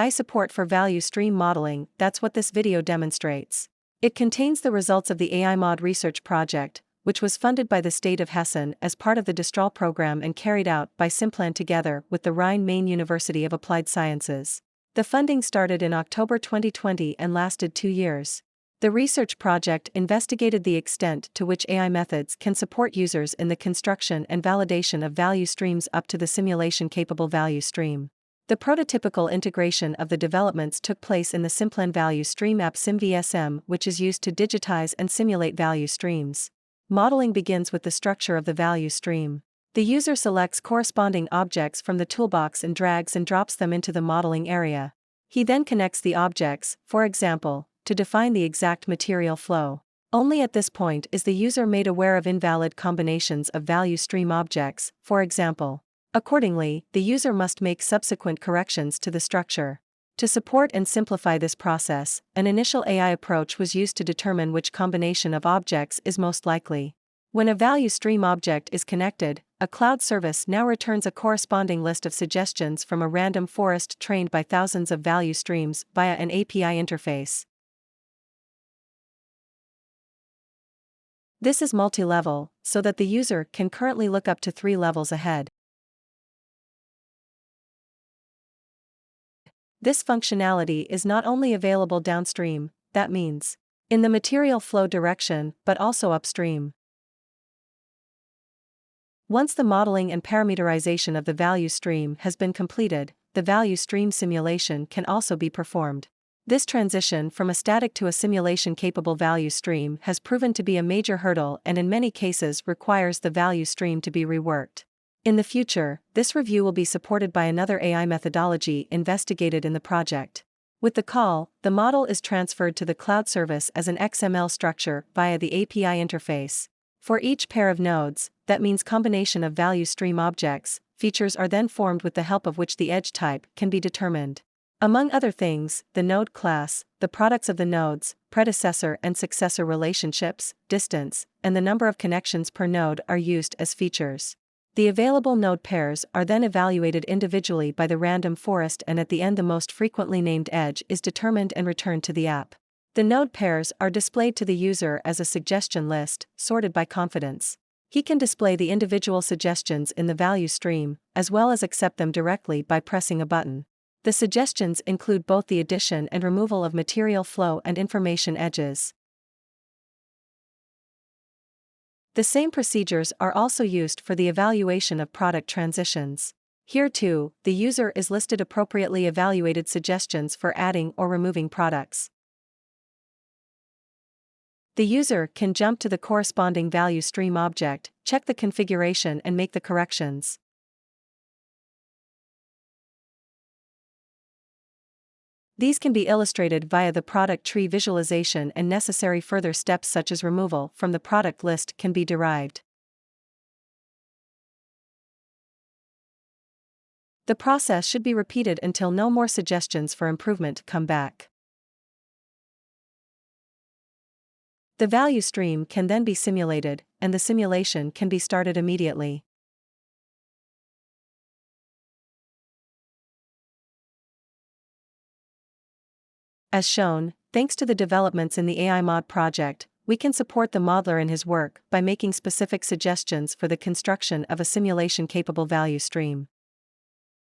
AI support for value stream modeling, that's what this video demonstrates. It contains the results of the AI Mod research project, which was funded by the state of Hessen as part of the Distral program and carried out by SimPlan together with the Rhine-Main University of Applied Sciences. The funding started in October 2020 and lasted 2 years. The research project investigated the extent to which AI methods can support users in the construction and validation of value streams up to the simulation-capable value stream. The prototypical integration of the developments took place in the SimPlan value stream app SimVSM, which is used to digitize and simulate value streams. Modeling begins with the structure of the value stream. The user selects corresponding objects from the toolbox and drags and drops them into the modeling area. He then connects the objects, for example, to define the exact material flow. Only at this point is the user made aware of invalid combinations of value stream objects, for example. Accordingly, the user must make subsequent corrections to the structure. To support and simplify this process, an initial AI approach was used to determine which combination of objects is most likely. When a value stream object is connected, a cloud service now returns a corresponding list of suggestions from a random forest trained by thousands of value streams via an API interface. This is multi-level, so that the user can currently look up to 3 levels ahead. This functionality is not only available downstream, that means in the material flow direction, but also upstream. Once the modeling and parameterization of the value stream has been completed, the value stream simulation can also be performed. This transition from a static to a simulation-capable value stream has proven to be a major hurdle and in many cases requires the value stream to be reworked. In the future, this review will be supported by another AI methodology investigated in the project. With the call, the model is transferred to the cloud service as an XML structure via the API interface. For each pair of nodes, that means combination of value stream objects, features are then formed with the help of which the edge type can be determined. Among other things, the node class, the products of the nodes, predecessor and successor relationships, distance, and the number of connections per node are used as features. The available node pairs are then evaluated individually by the random forest, and at the end the most frequently named edge is determined and returned to the app. The node pairs are displayed to the user as a suggestion list, sorted by confidence. He can display the individual suggestions in the value stream, as well as accept them directly by pressing a button. The suggestions include both the addition and removal of material flow and information edges. The same procedures are also used for the evaluation of product transitions. Here too, the user is listed appropriately evaluated suggestions for adding or removing products. The user can jump to the corresponding value stream object, check the configuration and make the corrections. These can be illustrated via the product tree visualization, and necessary further steps such as removal from the product list can be derived. The process should be repeated until no more suggestions for improvement come back. The value stream can then be simulated, and the simulation can be started immediately. As shown, thanks to the developments in the AI Mod project, we can support the modeler in his work by making specific suggestions for the construction of a simulation-capable value stream.